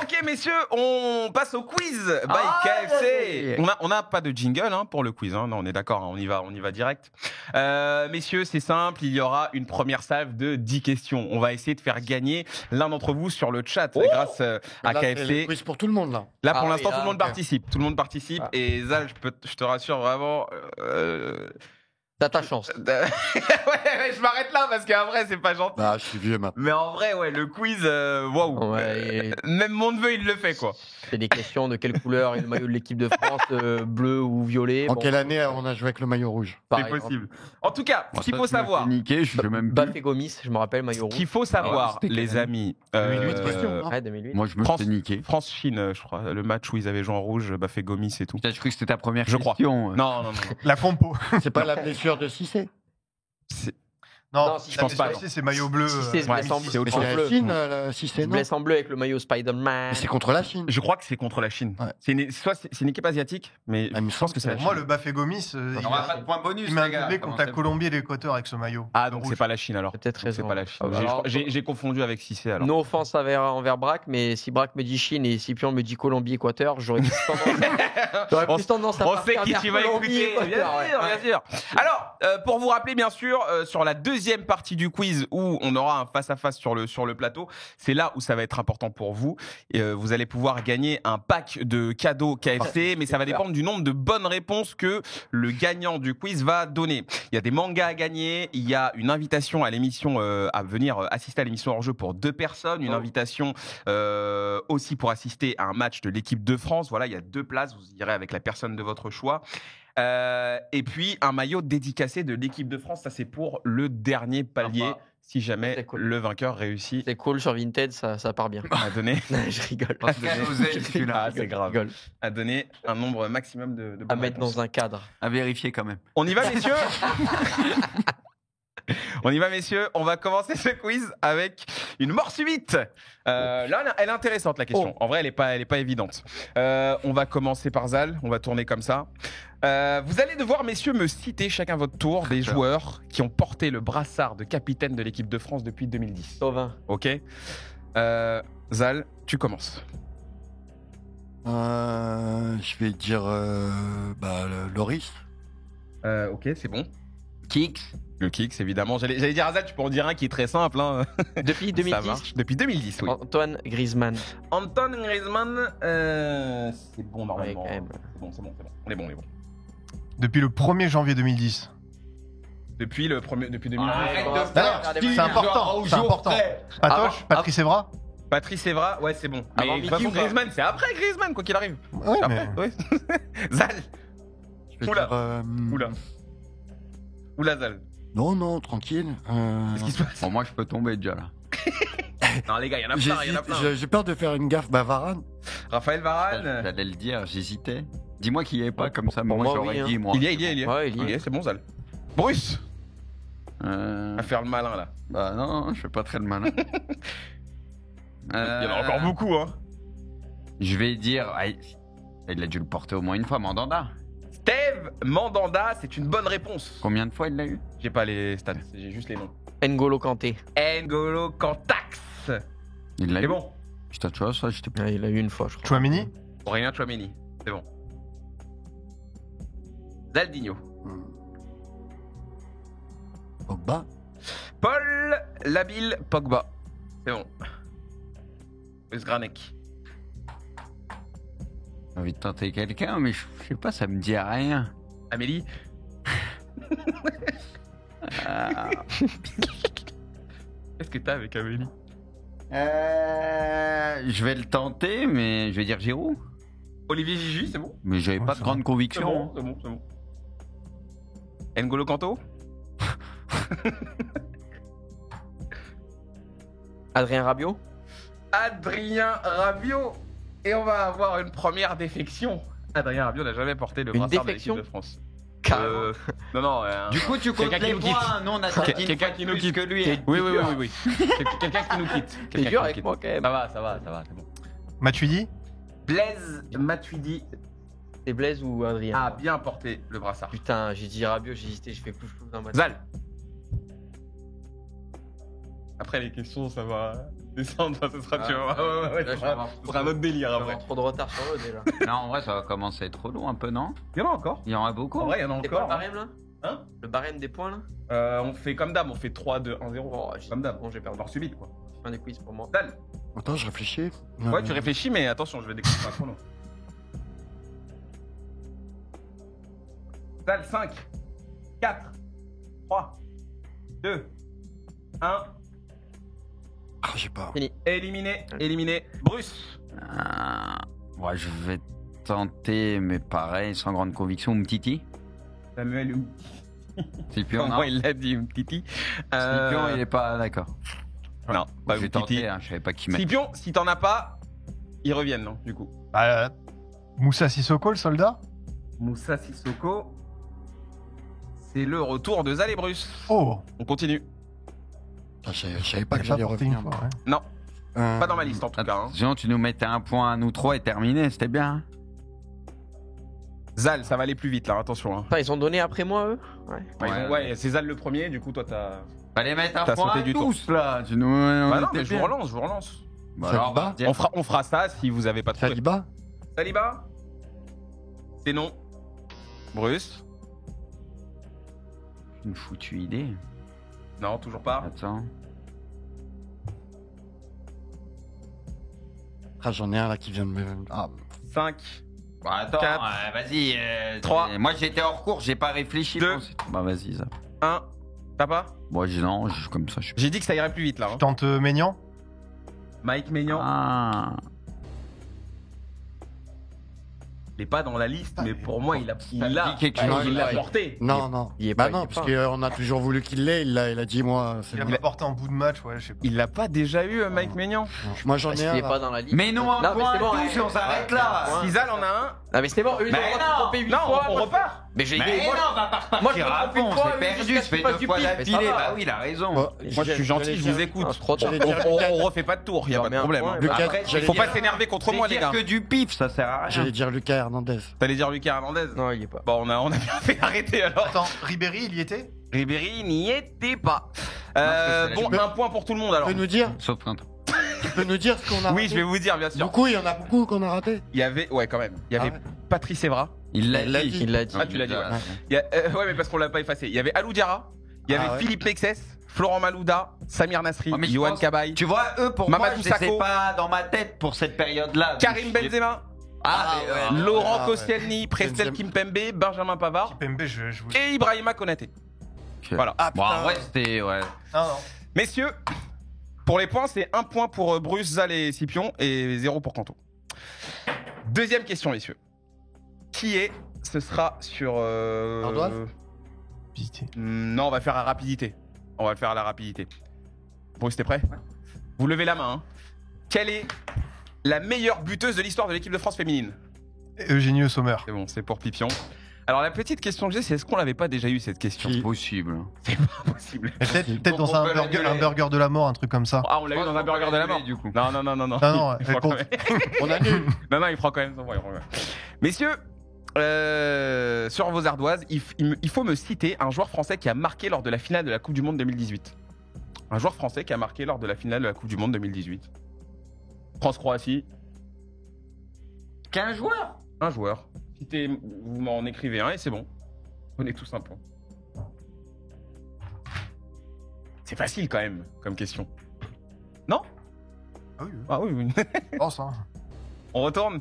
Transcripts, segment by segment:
Ok messieurs, on passe au quiz by KFC. On a pas de jingle pour le quiz, non on est d'accord, on y va direct. Messieurs, c'est simple, il y aura une première salve de 10 questions. On va essayer de faire gagner l'un d'entre vous sur le chat grâce à là, KFC. C'est le quiz pour tout le monde là. Là pour l'instant tout le monde ok. participe, et Zal, je te rassure vraiment. T'as ta chance. ouais, je m'arrête là parce qu'après c'est pas gentil. Bah, je suis vieux maintenant. Mais en vrai, ouais, le quiz, waouh. Ouais, Même mon neveu, il le fait, quoi. c'est des questions de quelle couleur est le maillot de l'équipe de France, bleu ou violet. En Bon, quelle année on a joué avec le maillot rouge? par C'est exemple. possible. En tout cas, ce qu'il faut savoir, Niqué, je sais même plus. Baf et Gomis, je me rappelle, maillot ce rouge. qu'il faut savoir, c'était quelle les année amis. 2008, question, non Ouais, 2008. Moi, je me France- suis niqué. France-Chine, je crois, le match où ils avaient joué en rouge, fait Gomis et tout. Putain, je crois que c'était ta première Je crois. question. Non. La compo. C'est pas la blessure de Cissé? Non, si, je pense pas, non. C'est maillot bleu. Si c'est se blesse en bleu. c'est autre Mais chose. c'est la Chine, Cissé, Se non? blesse en bleu avec le maillot Spider-Man. Mais c'est contre la Chine. Je crois que c'est contre la Chine. Ouais. C'est une équipe asiatique, mais Ah, il me je pense que c'est la Pour Chine. moi, le Bafé Gomis, On n'aura pas de point bonus, il m'a les gars. doublé contre la Colombie et l'Équateur avec ce maillot. Ah, donc Rouge. c'est pas la Chine alors. Peut-être Donc raison. C'est pas la Chine. Ah, bah alors- J'ai confondu avec Cissé alors. No offense envers Braque, mais si Braque me dit Chine et Scipion me dit Colombie-Équateur, j'aurais plus tendance à On partir sait qui vers tu vas écouter. Colombie-Équateur, ouais. Bien sûr. Alors, pour vous rappeler, bien sûr, sur la deuxième partie du quiz où on aura un face-à-face sur le plateau, c'est là où ça va être important pour vous. Vous allez pouvoir gagner un pack de cadeaux KFC, mais ça va dépendre du nombre de bonnes réponses que le gagnant du quiz va donner. Il y a des mangas à gagner, il y a une invitation à l'émission, à venir assister à l'émission hors jeu pour 2 personnes, une invitation aussi pour assister à un match de l'équipe de France. Voilà, il y a 2 places, vous irez avec la personne de votre choix. Et puis un maillot dédicacé de l'équipe de France, ça c'est pour le dernier palier, Sympa. si jamais C'est cool. le vainqueur réussit C'est cool sur Vinted, ça part bien. à donner, Je rigole. Ah, c'est grave. Je rigole. à donner un nombre maximum de À bonnes mettre réponses. dans un cadre. À vérifier quand même. On y va, messieurs. On y va, messieurs. On va commencer ce quiz avec une mort subite. Là, elle est intéressante, la question. En vrai, elle est pas évidente. On va commencer par Zal. On va tourner comme ça. Vous allez devoir, messieurs, me citer chacun votre tour des joueurs qui ont porté le brassard de capitaine de l'équipe de France depuis 2010. Sauvin. Ok. Zal, tu commences. Je vais dire Loris. Ok, c'est bon. Kicks. Le Kicks, évidemment. J'allais dire à Zal, tu peux en dire un qui est très simple. Depuis Ça 2010, marche. Depuis 2010, oui. Antoine Griezmann. Antoine Griezmann, c'est bon normalement. Ouais, quand même. C'est bon. On est bon. Depuis le 1er janvier 2010. Depuis 2010. C'est important. C'est important. Patoche, Patrice Evra. Patrice Evra, ouais, c'est bon. Mais Avant de toute Mickey façon, ou pas Griezmann, c'est après Griezmann, quoi qu'il arrive. Ouais, Après, mais ouais. Zal. Je vais Oula. dire, Oula, Zal. Non, tranquille. Qu'est-ce qui se passe? Bon, moi, je peux tomber déjà là. Non, les gars, il y en a plein. J'ai peur de faire une gaffe. Varane. Raphaël Varane. J'allais le dire, j'hésitais. Dis-moi qu'il n'y avait pas comme ça, pour moi moi, j'aurais oui, hein. dit, moi. Il y est. Ouais, il y est. C'est bon, Zal. Bruce. Euh, À faire le malin, là. Bah non, je fais pas très le malin. Il y en a encore beaucoup, hein. Je vais dire, il a dû le porter au moins une fois, Mandanda. Steve Mandanda, c'est une bonne réponse. Combien de fois il l'a eu? J'ai pas les stats, j'ai juste les noms. N'Golo Kanté. N'Golo Kantax. Il l'a C'est eu. bon. Putain, tu vois, ça, j'étais pas. Ouais, il a eu une fois, je crois. Chouamini. Aurélien Tchouameni, c'est bon. Zaldinho. Pogba. Paul Labille Pogba. C'est bon. Uzgranek. J'ai envie de tenter quelqu'un, mais je sais pas, ça me dit rien. Amélie. Qu'est-ce que t'as avec Amélie? Je vais le tenter, mais je vais dire Giroud. Olivier Gigi, c'est bon? Mais j'avais pas de c'est grande C'est conviction. bon, c'est bon, c'est bon. N'Golo Kanto. Adrien Rabiot. Adrien Rabiot. Et on va avoir une première défection. Adrien Rabiot n'a jamais porté le Une brassard défection de l'équipe de France. Carrément. Non. Du coup, tu comptes Quelqu'un qui les nous quitte. points. Nous, on a sorti une Quelqu'un fois qui de nous plus quitte. que lui. hein. Oui. Quelqu'un qui nous quitte. T'es Quelqu'un dur qui avec nous moi quitte. quand même. Ça va, c'est bon. Matuidi. Blaise Matuidi C'est Blaise ou Adrien? a bien porté le brassard. Putain, j'ai dit Rabiot, j'ai hésité, j'ai fait plus dans ma tête. Zal. Après les questions, ça va. Descendre, ça sera, tu vois. Ouais, Là, ça je vais avoir sera un autre délire je vais après. avoir trop de retard sur eux déjà. Non, en vrai, ça va commencer à être trop long un peu, non? Il y en a encore. Il y en a beaucoup. En vrai, il y en a C'est quoi le encore. barème là? Hein? Le barème des points là? On fait comme d'hab, on fait 3, 2, 1, 0. Oh, Comme d'hab. Bon, j'ai perdu. Alors subite quoi. Fin des quiz pour moi. Dal. Attends, je réfléchis. Ouais, tu réfléchis, mais attention, je vais déclencher un chrono. Dal, 5, 4, 3, 2, 1. Ah, j'ai pas. Éliminé. Bruce. Ouais, je vais tenter, mais pareil, sans grande conviction. Umtiti. Samuel Scipion, non. Comment il l'a dit, Umtiti. Scipion, il est pas d'accord. Non, pas Je vais Umtiti. tenter, hein, je savais pas qui mettre. Scipion, si t'en as pas, ils reviennent, non, du coup. Moussa Sissoko, le soldat? Moussa Sissoko. C'est le retour de Zal et Bruce. Oh. On continue. Ah, je savais pas que J'ai j'allais pas porté revenir. une fois, ouais. Non, pas dans ma liste en tout cas. Hein. Sinon, tu nous mettais un point à nous trois et terminé, c'était bien. Zal, ça va aller plus vite là, attention. Hein. Attends, ils ont donné après moi eux? Ouais. Ouais, c'est Zal le premier, du coup toi t'as. Fallait mettre un T'as point sauté à du tous, là. Tu nous... Bah non, était mais je vous bien. relance. Bah Saliba alors, dire- On fera ça si vous avez pas trouvé. Saliba Saliba. C'est non. Bruce. Une foutue idée. Non, toujours pas. Attends. Ah, j'en ai un là qui vient de me. Ah, 5. Bah attends, Quatre. vas-y. 3. Moi, j'étais hors cours, j'ai pas réfléchi. 2. bon, bah vas-y, ça. 1. T'as pas? Moi, non, comme ça, je suis... J'ai dit que ça irait plus vite là. Hein. Tente Maignan? Mike Maignan. Ah. Il est pas dans la liste, mais pour moi, il dit l'a quelque chose. il l'a Ouais. porté. non, non. il est Bah pas- non, il est parce pas. qu'on a toujours voulu qu'il l'ait. Il a dit, moi, c'est Il a bon. pas porté en bout de match, ouais, je sais pas. Il l'a pas déjà eu, Mike Maignan? Non. Moi, j'en Parce ai qu'il un. est là. pas dans la liste. Mais non, un Non, mais point c'est bon, à tous ouais. et on s'arrête Ouais, là. ouais. Si Zal en a un. Ah mais c'est bon, eux ils Mais ont le droit de non. se tromper 8 Non, fois. on moi, repart. Mais j'ai Mais gagné. non, on va pas Moi, je repartir me à trompe une fond, fois, c'est perdu, jusqu'à je ce qu'il fais fasse 2 du fois pif, mais d'affilée. ça va. Bah oui, il a raison. Bon, Moi, je suis gentil, je vous écoute. Ah, c'est trop tard. J'allais dire On refait pas de tour, y a pas de Non, mais problème. un hein. point, Lucas, Après, j'allais Faut dire- pas s'énerver contre moi, les dire gars. que du pif, ça sert à rien. J'allais dire Lucas Hernandez. T'allais dire Lucas Hernandez? Non, il est pas. Bon, on a bien fait arrêter alors. Attends, Ribéry, il y était? Ribéry n'y était pas. parce que c'est Bon, la- un point pour tout le monde alors. Tu peux nous dire Sauf quand. Tu peux nous dire ce qu'on a Oui, raté je vais vous dire, bien sûr. Beaucoup, il y en a beaucoup qu'on a raté. Il y avait, ouais, quand même. Il y avait Ah ouais. Patrice Evra. Il l'a Il l'a dit. dit. Il l'a dit. Ah, tu l'as dit, ouais. Ouais. Il y a, ouais, mais parce qu'on l'a pas effacé. Il y avait Alou Diarra. Il y avait Ah ouais. Philippe Mexès, Florent Malouda, Samir Nasri, Oh, mais je Johan pense- Cabaye, Tu vois, eux, pour Mamadou moi, je les ai Sakho. pas dans ma tête pour cette période-là. donc Karim je- Benzema, Ah, mais ouais. Laurent Ah ouais. Koscielny, Prestel Benzema. Kimpembe, Benjamin Pavard PMB, je vous. et Ibrahima Konaté. Ok. Voilà. Ah, Bon, en putain. vrai, c'était. Ouais. Non, non. Messieurs, pour les points, c'est 1 point pour Bruce, Zal et Scipion et 0 pour Kanto. Deuxième question, messieurs. Qui est? Ce sera sur. Ardoise Pitié. Non, on va faire à rapidité. On va le faire à la rapidité. Bruce, t'es prêt? Vous levez la main. Hein. Quelle est la meilleure buteuse de l'histoire de l'équipe de France féminine? Eugenio Sommer. C'est bon, c'est pour Pipion. Alors la petite question que j'ai, c'est est-ce qu'on l'avait pas déjà eu cette question? Si. Possible. C'est pas possible. Et peut-être Donc, dans on un peut burger, l'annuler. un burger de la mort, un truc comme ça. Ah, on l'a eu dans un burger de la mort. Du coup. Non, non, non, non, non. Non, non, Il elle prend quand compte. même. On annule. Non, non, il prend quand même son point. Messieurs, sur vos ardoises, il faut me citer un joueur français qui a marqué lors de la finale de la Coupe du Monde 2018. Un joueur français qui a marqué lors de la finale de la Coupe du Monde 2018. France-Croatie, 15 joueurs. un joueur. Vous m'en écrivez un et c'est bon. On est tous un point. C'est facile quand même comme question. Non? Ah oui, Ah oui, oui. je pense, hein. On retourne.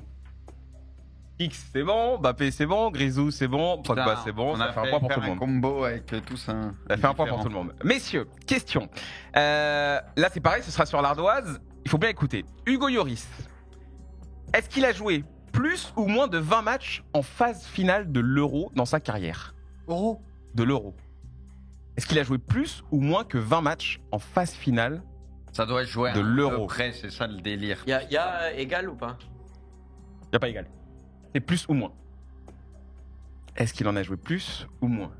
X c'est bon, Mbappé c'est bon, Grisou c'est bon, Pogba Putain, c'est bon, on ça a fait un point pour tout le un monde. combo avec tous un. Ça fait un point pour tout le monde. Messieurs, question. Là c'est pareil, ce sera sur l'ardoise. Il faut bien écouter. Hugo Lloris, est-ce qu'il a joué plus ou moins de 20 matchs en phase finale de l'Euro dans sa carrière? Euro De l'Euro. Est-ce qu'il a joué plus ou moins que 20 matchs en phase finale? Ça doit jouer De l'Euro. Après, c'est ça le délire. Il y a égal ou pas? Il n'y a pas égal. C'est plus ou moins. Est-ce qu'il en a joué plus ou moins?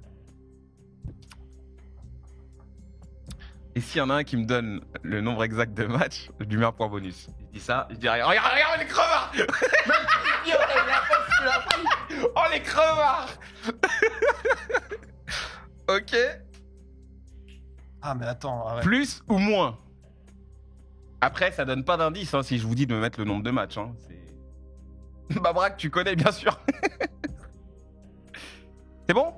Et s'il y en a un qui me donne le nombre exact de matchs, je lui mets un point bonus. Je dis ça, je dis rien. Regarde, regarde les crevards. Oh les crevards. Ok. Ah, mais attends, arrête. Plus ou moins? Après, ça donne pas d'indice hein, si je vous dis de me mettre le nombre de matchs. Hein. Babrak, tu connais bien sûr. C'est bon?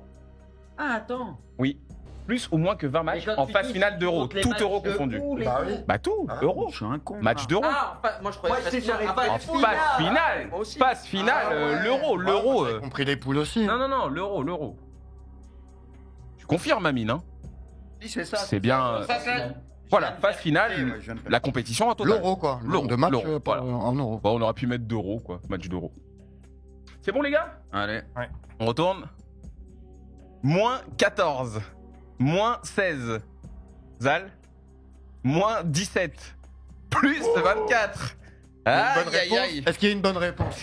Ah, attends. Oui. Plus ou moins que 20 matchs en phase finale d'Euro. Tout Euro confondu. Bah oui. Bah tout, Euro. Je suis un con. Match d'Euro. Moi je croyais Ouais, c'est ça, En phase finale. Moi aussi. Phase finale, l'Euro. J'ai compris les poules aussi. Non, l'Euro. Tu confirmes, Amine, hein? Oui, c'est ça. C'est bien. Voilà, phase finale, la compétition en total. L'euro, quoi. Le L'euro, nombre de matchs l'euro, pas voilà. en euros. Bon, on aurait pu mettre d'Euro, quoi. Match d'Euro. C'est bon, les gars? Allez. On retourne. Moins 14. Moins 16. Zal. Moins 17. Plus 24. Aïe, Bonne aïe, réponse. aïe. Est-ce qu'il y a une bonne réponse?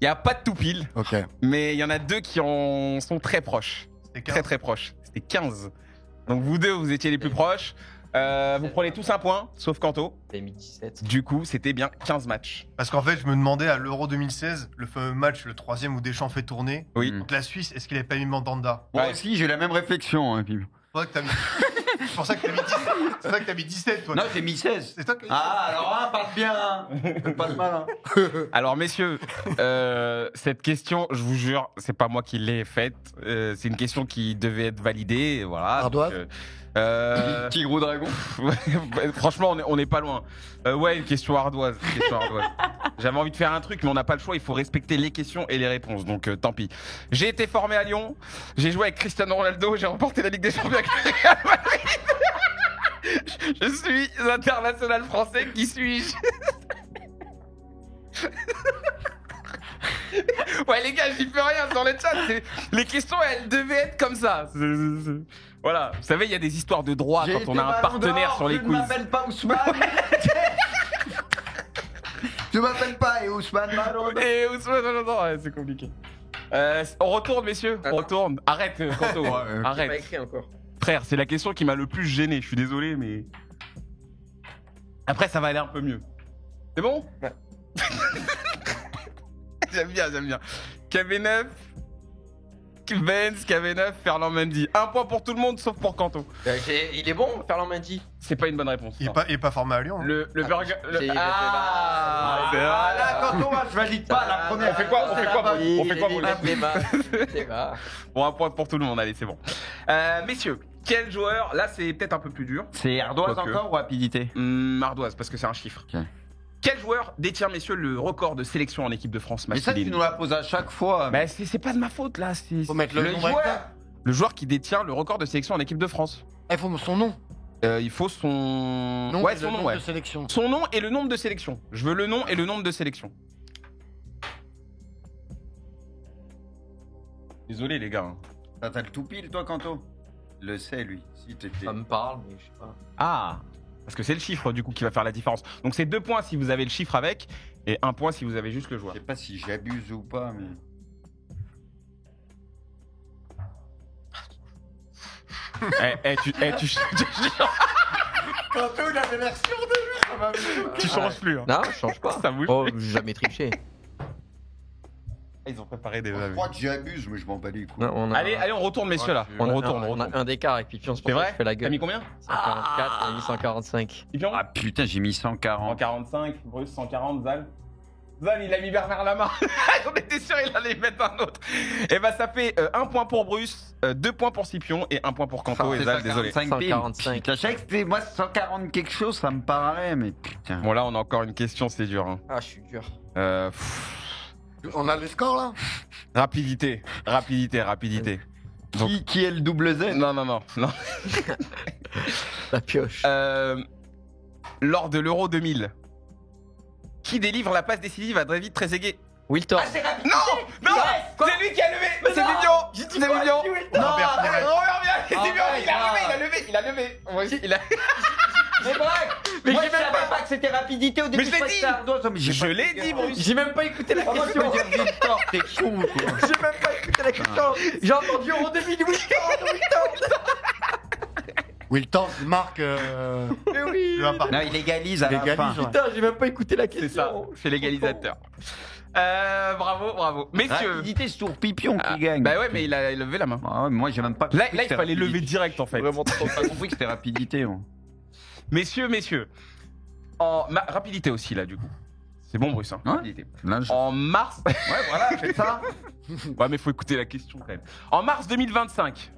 Il n'y a pas de tout pile, Ok. mais il y en a deux qui en sont très proches. C'était Très, très proches. C'était 15. Donc vous deux, vous étiez les plus proches. Vous prenez tous un point, sauf Kanto. T'as mis 17. Du coup, c'était bien 15 matchs. Parce qu'en fait, je me demandais à l'Euro 2016, le fameux match, le 3e où Deschamps fait tourner, Oui. contre la Suisse, est-ce qu'il avait pas mis Mandanda? Moi Ouais. aussi, j'ai la même réflexion. Hein, puis... C'est pour ça que t'as mis... C'est pour ça que t'as mis 17. C'est pour ça que t'as mis 17, toi. Non, j'ai mis 16. C'est toi qui as mis Ah, alors, hein, parle bien. Hein. Pas de mal. Hein. Alors messieurs, cette question, je vous jure, c'est pas moi qui l'ai faite. C'est une question qui devait être validée. Voilà. Ardoise. Donc, Tigre ou dragon? franchement, on n'est pas loin. Ouais, une question ardoise. J'avais envie de faire un truc, mais on n'a pas le choix. Il faut respecter les questions et les réponses. Donc tant pis. J'ai été formé à Lyon. J'ai joué avec Cristiano Ronaldo. J'ai remporté la Ligue des Champions avec le Real Madrid. Je suis international français. Qui suis-je? Ouais les gars, j'y peux rien dans le chat. Les questions, elles devaient être comme ça. Voilà. Vous savez, il y a des histoires de droit quand on a un partenaire sur les quiz. Je ne m'appelle pas Ousmane. Je m'appelle pas Ousmane Ballon d'Or. Et Ousmane, non, ouais, c'est compliqué. On retourne, messieurs. On Attends. retourne. Arrête, Kanto. J'ai pas Arrête. écrit encore. Frère, c'est la question qui m'a le plus gêné. Je suis désolé, mais. Après, ça va aller un peu mieux. C'est bon? Ouais. J'aime bien. KV9. Vence, KV9, Ferland Mendy. Un point pour tout le monde sauf pour Kanto. Il est bon, Ferland Mendy. C'est pas une bonne réponse. Il non. est pas formé à Lyon. Hein. Le burger. c'est- Ah, c'est vrai. Là, quand on va, je valide pas la première. On fait quoi On fait quoi pour le débat. Bon, un point pour tout le monde, allez, c'est bon. Messieurs, quel joueur, là c'est peut-être un peu plus dur, C'est ardoise Quoique. encore ou rapidité? Ardoise, parce que c'est un chiffre. Ok. Quel joueur détient, messieurs, le record de sélection en équipe de France Mais ça, tu masculine? nous la poses à chaque fois. Bah, c'est pas de ma faute, là. C'est Faut mettre le nom joueur. exact. le joueur qui détient le record de sélection en équipe de France. Il faut son nom. Il faut son... Nom ouais, et son le nom, nom ouais. de sélection. Son nom et le nombre de sélections. Je veux le nom et le nombre de sélections. Désolé, les gars. hein. T'as le tout pile, toi, Kanto? Le sait, lui. Si t'étais. Ça me parle, mais je sais pas. Ah, parce que c'est le chiffre du coup qui va faire la différence. Donc c'est 2 points si vous avez le chiffre avec et 1 point si vous avez juste le Je joueur. sais pas si j'abuse ou pas, mais. Kanto, il avait l'air sûr de lui, ça m'a mis. Tu changes plus. Hein. Non, je change pas. Ça bouge. Oh, j'ai jamais triché. Ils ont préparé des. Je crois que j'abuse, mais je m'en bats les couilles. Non, on a, Allez, on retourne messieurs là. on On a retourne, un, on on a retourne. un d'écart avec Pipion, c'est pour C'est ça que vrai je fais la T'as gueule. mis combien 144, il a mis 145. Pipion Ah putain, j'ai mis 140. 145, Bruce 140, Zal. Zal, il a mis Bernard Lama. On était sûr il allait mettre un autre. Et bah ça fait 1 point pour Bruce, 2 points pour Scipion et 1 point pour Kanto et Zal, désolé. 145. Putain, je savais que c'était moi 140 quelque chose, ça me parlait, mais putain. Bon là on a encore une question, c'est dur. Hein. Ah, je suis dur. Pff, On a les scores là? rapidité. Donc- Qui est le double Z? Non. La pioche. Lors de l'Euro 2000, qui délivre la passe décisive à David Trezeguet? Wiltor. Non, c'est lui qui a levé. C'est Vivian. C'est Vivian. Robert Pires. Robert Pires, c'est Vivian. ouais, Il a levé. Moi aussi, il a. Mais bref, Mais moi j'ai je même savais pas que c'était rapidité au début. Mais je l'ai croyais que dit. c'était ardoise, mais j'ai Je pas- l'ai dit, Bruce. J'ai même pas écouté la Ah, moi, tu question. vas dire Victor, t'es con quoi. J'ai même pas écouté la question. J'ai entendu Euro 2000, Wiltor. Wilton marque. Mais oui. Le un par- Non, il égalise à la Légalise, fin. ouais. Putain, j'ai même pas écouté la C'est question. ça. C'est l'égalisateur. Bravo. Messieurs. Rapidité, c'est toujours Pipion Ah, qui gagne. Bah ouais, mais il a levé la main. Ah ouais, moi j'ai même pas Là, compris il que c'était fallait lever rapidité. direct en fait. Vraiment trop. J'ai pas compris que c'était rapidité. Moi. Messieurs, Rapidité aussi, là, du coup. C'est bon, Bruce, hein, Ouais. rapidité. Là, je- En mars... Ouais, voilà, faites ça. Ouais, mais faut écouter la question, quand même. En mars 2025,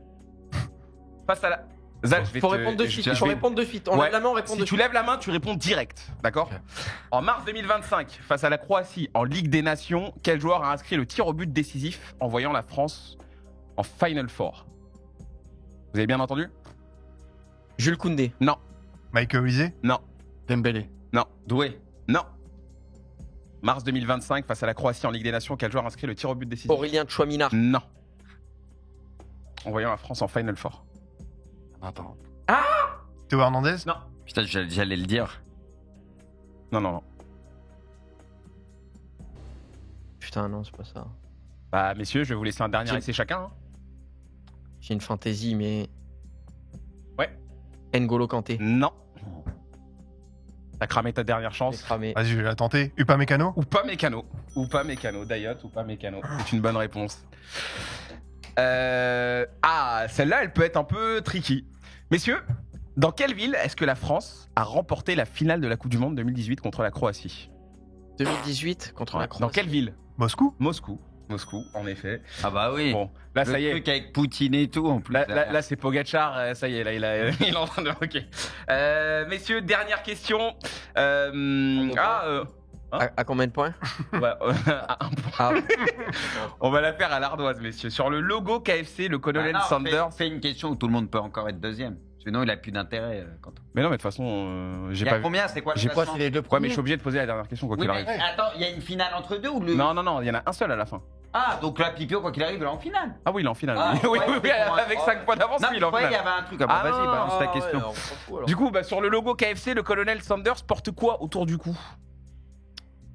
face à la... Zal, je vais Faut te- répondre de je- suite. je Il faut vais- répondre de suite. On Ouais. lève la main, on répond Si de tu suite. lèves la main, tu réponds direct, d'accord? En mars 2025, face à la Croatie en Ligue des Nations, quel joueur a inscrit le tir au but décisif en voyant la France en Final Four? Vous avez bien entendu? Jules Koundé. Non, Michael Olise. non, Dembélé. non, Doué. non. Mars 2025, face à la Croatie en Ligue des Nations, quel joueur a inscrit le tir au but décisif? Aurélien Chouamina. Non. En voyant la France en Final Four. Attends. Théo Hernandez. Non. Putain, j'allais le dire. Non, non, non. Putain, non, c'est pas ça. Bah, messieurs, je vais vous laisser un dernier J'ai- essai chacun. hein. J'ai une fantaisie, mais. Ouais. N'Golo Kanté. Non. T'as cramé ta dernière J'ai chance. cramé. Vas-y, je vais la tenter. Upamecano. Ou pas mécano. Ou pas mécano. Dayot ou pas mécano. C'est une bonne réponse. Celle-là, elle peut être un peu tricky. Messieurs, dans quelle ville est-ce que la France a remporté la finale de la Coupe du Monde 2018 contre la Croatie? 2018 contre la Croatie. Dans quelle ville? Moscou. Moscou. Moscou, en effet. Ah bah oui. Bon, là, Le ça y est. truc avec Poutine et tout, en plus. Là, c'est Pogacar, ça y est, là, il est en train de... Ok. Messieurs, dernière question. À combien de points? Un point. Ah, On va la faire à l'ardoise, messieurs. Sur le logo KFC, le colonel Ah non, Sanders... Fais une question où tout le monde peut encore être deuxième. Sinon, il a plus d'intérêt. Quentin. Mais non, mais de toute façon, j'ai Il y pas a vu. combien? C'est quoi le J'ai classement? C'est les deux Ouais, premiers. mais je suis obligé de poser la dernière question, quoi Oui, qu'il mais arrive. attends, il y a une finale entre deux ou le. Non, non, non, il y en a un seul à la fin. Ah, donc là, Pipio, quoi qu'il arrive, il est en finale. Ah oui, il est en finale. Ah, oui, ouais, oui, oui, c'est bon, avec ouais. 5 points d'avance, Non, oui, mais il est en je croyais finale. qu'il y avait un truc. Ah, bah, Ah, vas-y, non, balance ta ouais, question. on s'en fout, alors. Du coup, sur le logo KFC, le colonel Sanders porte quoi autour du cou?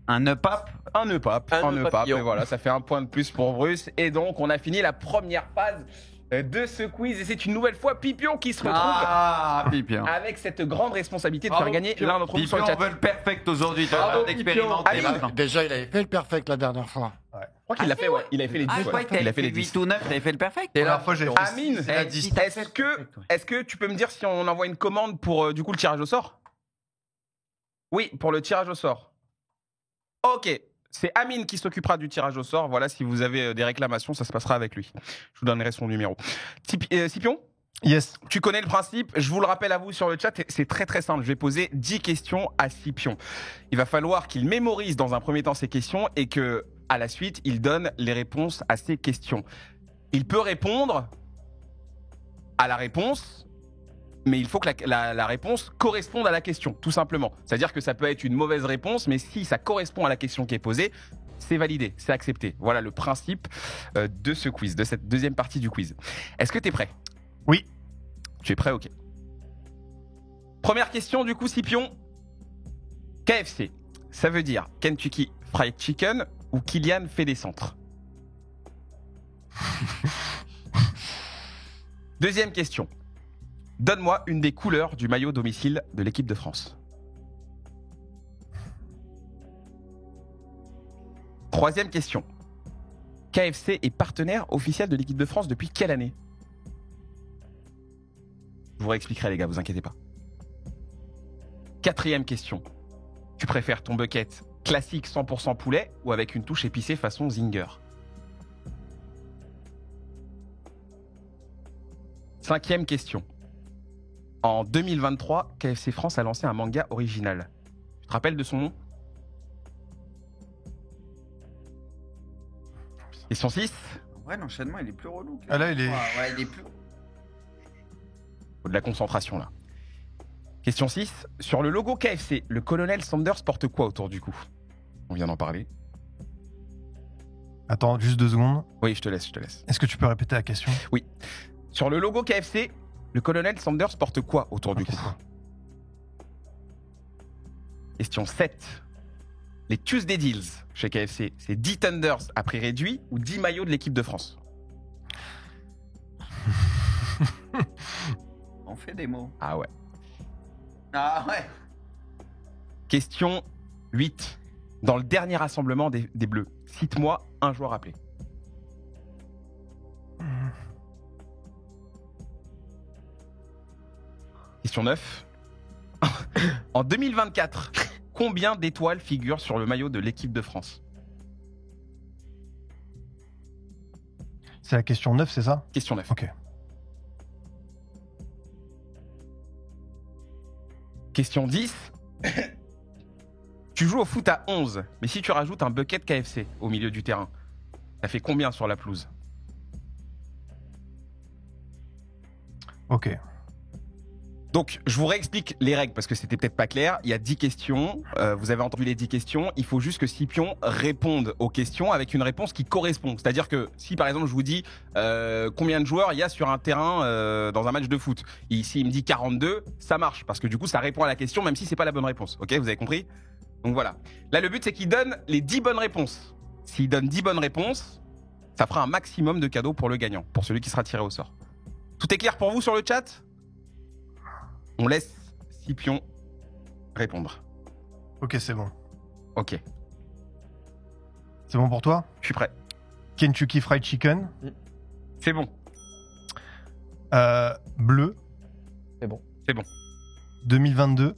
Un up-up. Un nœud pape, Un un nœud nœud pape, papillon. et voilà, ça fait un point de plus pour Bruce. Et donc, on a fini la première phase de ce quiz. Et c'est une nouvelle fois Pipion qui se retrouve Ah, Pipio. avec cette grande responsabilité de Bravo, faire gagner Pipion. l'un d'entre vous sur Pipio, le on chat. veut le perfect aujourd'hui. Tu Bravo, vas d'expérimenter Pipion. maintenant. Déjà, il avait fait le perfect la dernière fois. Je crois qu'il l'a fait, ouais. Il avait fait les 10. Ah, je croyais que Il a t'avais fait fait les 10. 8 ou 9, t'avais fait le perfect. Et là, Première fois, j'ai fait Amine, c'est la eh, 10. si t'as Est-ce fait le que, perfect, ouais. est-ce que tu peux me dire si on envoie une commande pour du coup le tirage au sort? Oui, pour le tirage au sort. Ok, c'est Amine qui s'occupera du tirage au sort. Voilà, si vous avez des réclamations, ça se passera avec lui. Je vous donnerai son numéro. Scipion, Yes. tu connais le principe, je vous le rappelle à vous sur le chat, c'est très très simple. Je vais poser 10 questions à Scipion. Il va falloir qu'il mémorise dans un premier temps ces questions et que, à la suite, il donne les réponses à ces questions. Il peut répondre à la réponse, mais il faut que la réponse corresponde à la question, tout simplement. C'est-à-dire que ça peut être une mauvaise réponse, mais si ça correspond à la question qui est posée, c'est validé, c'est accepté. Voilà le principe de ce quiz, de cette deuxième partie du quiz. Est-ce que tu es prêt? Oui. Tu es prêt? Ok. Première question du coup, Scipion. KFC, ça veut dire Kentucky Fried Chicken ou Kylian fait des centres? Deuxième question. Donne-moi une des couleurs du maillot domicile de l'équipe de France. Troisième question. KFC est partenaire officiel de l'équipe de France depuis quelle année? Je vous réexpliquerai les gars, vous inquiétez pas. Quatrième question. Tu préfères ton bucket classique 100% poulet ou avec une touche épicée façon Zinger? Cinquième question. En 2023, KFC France a lancé un manga original. Tu te rappelles de son nom? Question 6. Ouais, l'enchaînement, il est plus relou. Ah là, il est. Ouais, il est plus. Faut de la concentration là. Question 6. Sur le logo KFC, le colonel Sanders porte quoi autour du cou? On vient d'en parler. Attends, juste 2 secondes. Oui, je te laisse, je te laisse. Est-ce que tu peux répéter la question? Sur le logo KFC, le colonel Sanders porte quoi autour du Ok, cou? c'est ça. Question 7. Les Tuesday Deals chez KFC, c'est 10 Thunders à prix réduit ou 10 maillots de l'équipe de France? On fait des mots. Ah ouais. Ah ouais. Question 8. Dans le dernier rassemblement des Bleus, cite-moi un joueur appelé. Question 9. En 2024, combien d'étoiles figurent sur le maillot de l'équipe de France? C'est la question 9, c'est ça? Question 9. Ok. Question 10. Tu joues au foot à 11, mais si tu rajoutes un bucket KFC au milieu du terrain, ça fait combien sur la pelouse? Ok. Donc, je vous réexplique les règles parce que c'était peut-être pas clair. Il y a 10 questions. Vous avez entendu les 10 questions. Il faut juste que Scipion réponde aux questions avec une réponse qui correspond. C'est-à-dire que si, par exemple, je vous dis combien de joueurs il y a sur un terrain dans un match de foot, et ici il me dit 42, ça marche parce que du coup, ça répond à la question même si c'est pas la bonne réponse. Ok, vous avez compris? Donc voilà. Là, le but, c'est qu'il donne les 10 bonnes réponses. S'il donne 10 bonnes réponses, ça fera un maximum de cadeaux pour le gagnant, pour celui qui sera tiré au sort. Tout est clair pour vous sur le chat? On laisse Scipion répondre. Ok, c'est bon. Ok, C'est bon pour toi? je suis prêt. Kentucky Fried Chicken. C'est bon, Bleu. C'est bon. c'est bon, 2022.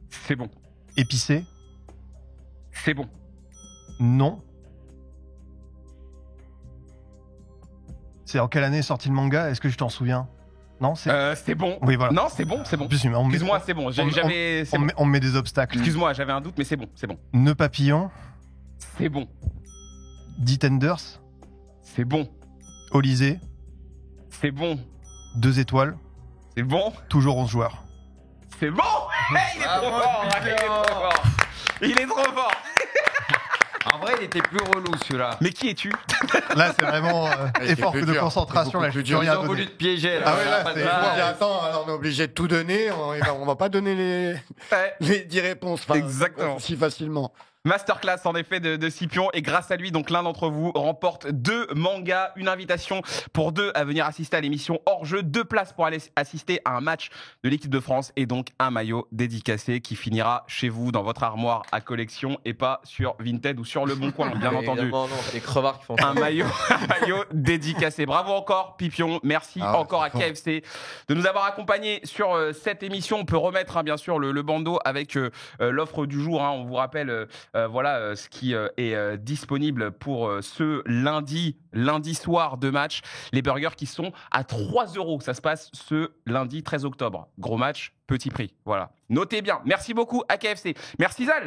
c'est bon, Épicé. c'est bon. Non. C'est en quelle année est sorti le manga? Est-ce que je t'en souviens? Non, C'est bon. Oui, voilà. Non, c'est bon, c'est bon. En plus, on me met- Excuse-moi, c'est bon. on- J'avais. c'est on bon. me met des obstacles. Excuse-moi, j'avais un doute, mais c'est bon, c'est bon. Nœud papillon. C'est bon, 10 tenders. c'est bon, Olysée. c'est bon, 2 étoiles. c'est bon, Toujours 11 joueurs. c'est bon. Il est trop fort, il est trop fort. Il est trop fort. En vrai, il était plus relou celui-là. Mais qui es-tu? Là, c'est vraiment effort plus de dur. concentration. Là, je peux Ils rien ont voulu donner. te piéger là. Ah ouais, là, Pas de c'est- blague. Attends, alors on est obligé de tout donner. On va pas donner Ouais. les 10 réponses. Enfin, Exactement. Si facilement. Masterclass en effet de Scipion, et grâce à lui, donc l'un d'entre vous remporte 2 mangas, une invitation pour 2 à venir assister à l'émission hors jeu, 2 places pour aller assister à un match de l'équipe de France et donc un maillot dédicacé qui finira chez vous dans votre armoire à collection et pas sur Vinted ou sur Le Bon Coin, bien entendu. Évidemment, non, c'est les crevards qui font ça. Un maillot dédicacé. Bravo encore, Pipion. Merci Ah ouais, encore à c'est fort. KFC de nous avoir accompagnés sur cette émission. On peut remettre, bien sûr, le bandeau avec l'offre du jour. On vous rappelle, voilà ce qui est disponible pour ce lundi soir de match. Les burgers qui sont à 3 €. Ça se passe ce lundi 13 octobre. Gros match, petit prix. Voilà. Notez bien. Merci beaucoup à KFC. Merci Zal.